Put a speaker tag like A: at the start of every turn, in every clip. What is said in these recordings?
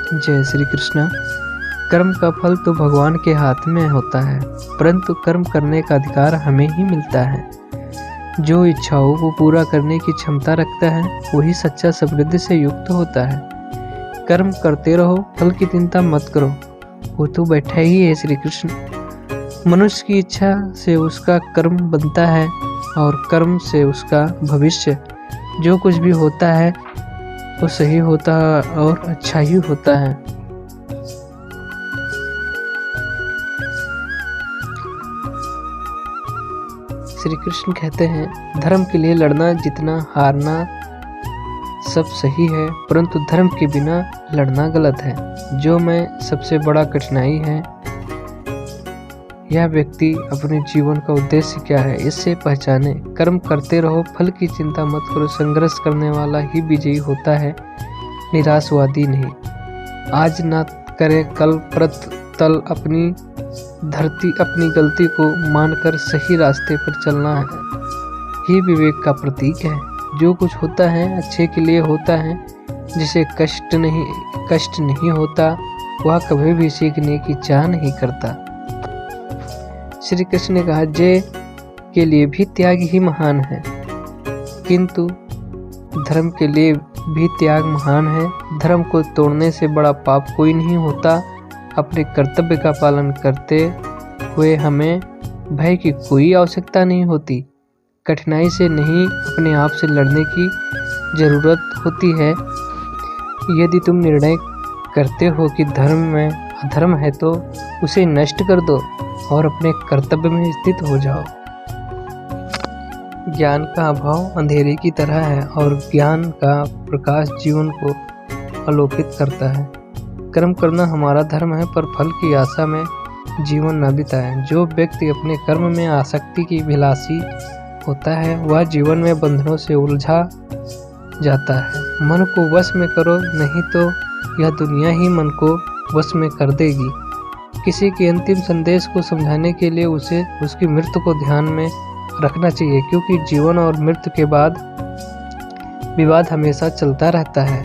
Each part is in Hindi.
A: जय श्री कृष्ण। कर्म का फल तो भगवान के हाथ में होता है, परंतु कर्म करने का अधिकार हमें ही मिलता है। जो इच्छाओं को पूरा करने की क्षमता रखता है वही सच्चा समृद्धि से युक्त होता है। कर्म करते रहो, फल की चिंता मत करो, वो तो बैठा ही है श्री कृष्ण। मनुष्य की इच्छा से उसका कर्म बनता है और कर्म से उसका भविष्य। जो कुछ भी होता है वो सही होता है और अच्छा ही होता है। श्री कृष्ण कहते हैं, धर्म के लिए लड़ना जितना हारना सब सही है, परंतु धर्म के बिना लड़ना गलत है। जो में सबसे बड़ा कठिनाई है, यह व्यक्ति अपने जीवन का उद्देश्य क्या है इससे पहचाने। कर्म करते रहो, फल की चिंता मत करो। संघर्ष करने वाला ही विजयी होता है, निराशवादी नहीं। आज ना करे कल प्रतल अपनी धरती। अपनी गलती को मानकर सही रास्ते पर चलना है, ही विवेक का प्रतीक है। जो कुछ होता है अच्छे के लिए होता है। जिसे कष्ट नहीं होता वह कभी भी सीखने की चाह नहीं करता। श्री कृष्ण ने कहा, जय के लिए भी त्याग ही महान है, किंतु धर्म के लिए भी त्याग महान है। धर्म को तोड़ने से बड़ा पाप कोई नहीं होता। अपने कर्तव्य का पालन करते हुए हमें भय की कोई आवश्यकता नहीं होती। कठिनाई से नहीं, अपने आप से लड़ने की जरूरत होती है। यदि तुम निर्णय करते हो कि धर्म में अधर्म है तो उसे नष्ट कर दो और अपने कर्तव्य में स्थित हो जाओ। ज्ञान का अभाव अंधेरे की तरह है और ज्ञान का प्रकाश जीवन को आलोकित करता है। कर्म करना हमारा धर्म है, पर फल की आशा में जीवन न बिताएं। जो व्यक्ति अपने कर्म में आसक्ति की अभिलाषी होता है वह जीवन में बंधनों से उलझा जाता है। मन को वश में करो, नहीं तो यह दुनिया ही मन को वश में कर देगी। किसी के अंतिम संदेश को समझाने के लिए उसे उसकी मृत्यु को ध्यान में रखना चाहिए, क्योंकि जीवन और मृत्यु के बाद विवाद हमेशा चलता रहता है।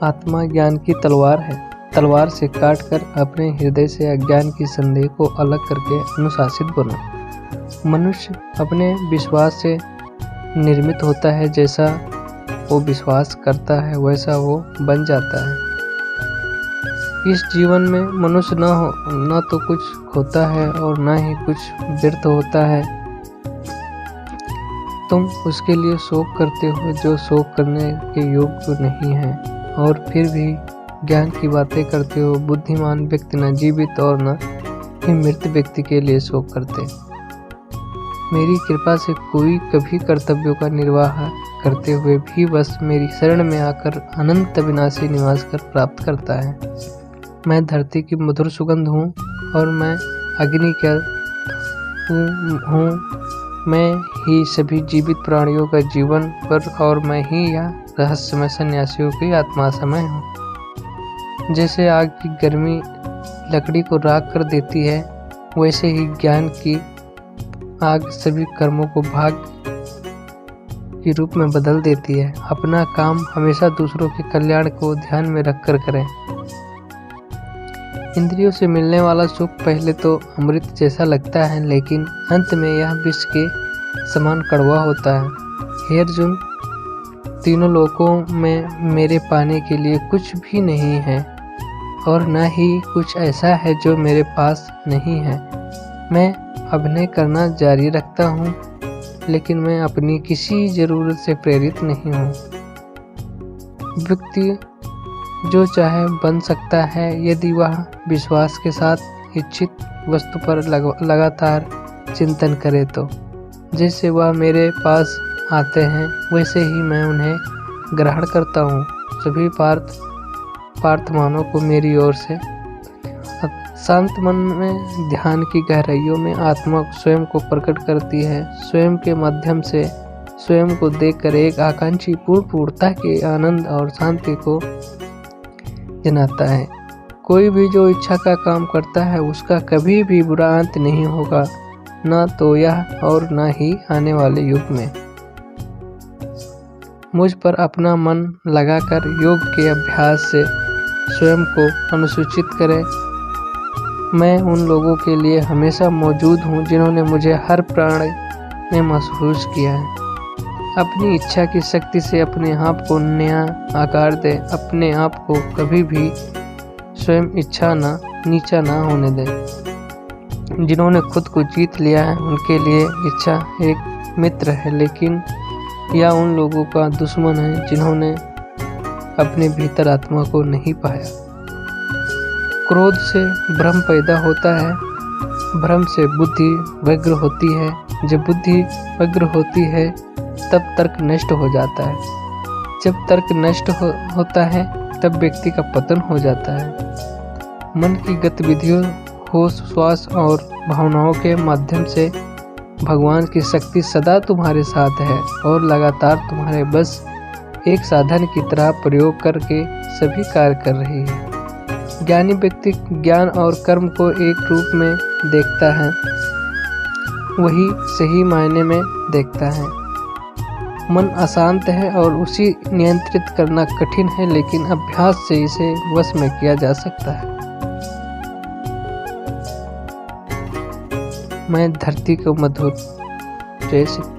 A: आत्मा ज्ञान की तलवार है। तलवार से काटकर अपने हृदय से अज्ञान की संदेह को अलग करके अनुशासित बनो। मनुष्य अपने विश्वास से निर्मित होता है। जैसा वो विश्वास करता है वैसा वो बन जाता है। इस जीवन में मनुष्य न तो कुछ खोता है और न ही कुछ व्यर्थ होता है। तुम उसके लिए शोक करते हो जो शोक करने के योग्य नहीं है, और फिर भी ज्ञान की बातें करते हो। बुद्धिमान व्यक्ति न जीवित और न ही मृत व्यक्ति के लिए शोक करते। मेरी कृपा से कोई कभी कर्तव्यों का निर्वाह करते हुए भी बस मेरी शरण में आकर अनंत विनाशी निवास कर प्राप्त करता है। मैं धरती की मधुर सुगंध हूँ और मैं अग्नि का हूँ। मैं ही सभी जीवित प्राणियों का जीवन पर, और मैं ही यह रहस्यमय सन्यासियों की आत्मा समय हूँ। जैसे आग की गर्मी लकड़ी को राख कर देती है, वैसे ही ज्ञान की आग सभी कर्मों को भाग के रूप में बदल देती है। अपना काम हमेशा दूसरों के कल्याण को ध्यान में रखकर करें। इंद्रियों से मिलने वाला सुख पहले तो अमृत जैसा लगता है, लेकिन अंत में यह विष के समान कड़वा होता है। हे अर्जुन, तीनों लोकों में मेरे पाने के लिए कुछ भी नहीं है और न ही कुछ ऐसा है जो मेरे पास नहीं है। मैं अभिनय करना जारी रखता हूँ, लेकिन मैं अपनी किसी जरूरत से प्रेरित नहीं हूँ। व्यक्ति जो चाहे बन सकता है यदि वह विश्वास के साथ इच्छित वस्तु पर लगातार चिंतन करे तो। जैसे वह मेरे पास आते हैं वैसे ही मैं उन्हें ग्रहण करता हूँ। सभी पार्थमानों को मेरी ओर से। शांत मन में ध्यान की गहराइयों में आत्मा स्वयं को प्रकट करती है। स्वयं के माध्यम से स्वयं को देखकर एक आकांक्षी पूर्णता के आनंद और शांति को जनाता है। कोई भी जो इच्छा का काम करता है उसका कभी भी बुरा अंत नहीं होगा, न तो यह और न ही आने वाले युग में। मुझ पर अपना मन लगाकर योग के अभ्यास से स्वयं को अनुसूचित करें। मैं उन लोगों के लिए हमेशा मौजूद हूँ जिन्होंने मुझे हर प्राण में महसूस किया है। अपनी इच्छा की शक्ति से अपने आप को नया आकार दें। अपने आप को कभी भी स्वयं इच्छा नीचा ना होने दें। जिन्होंने खुद को जीत लिया है उनके लिए इच्छा एक मित्र है, लेकिन या उन लोगों का दुश्मन है जिन्होंने अपने भीतर आत्मा को नहीं पाया। क्रोध से भ्रम पैदा होता है, भ्रम से बुद्धि व्यग्र होती है। जब बुद्धि व्यग्र होती है तब तर्क नष्ट हो जाता है। जब तर्क नष्ट होता है तब व्यक्ति का पतन हो जाता है। मन की गतिविधियों, होश, श्वास और भावनाओं के माध्यम से भगवान की शक्ति सदा तुम्हारे साथ है और लगातार तुम्हारे बस एक साधन की तरह प्रयोग करके सभी कार्य कर रही है। ज्ञानी व्यक्ति ज्ञान और कर्म को एक रूप में देखता है, वही सही मायने में देखता है। मन अशांत है और उसे नियंत्रित करना कठिन है, लेकिन अभ्यास से इसे वश में किया जा सकता है। मैं धरती को मधुर जैसे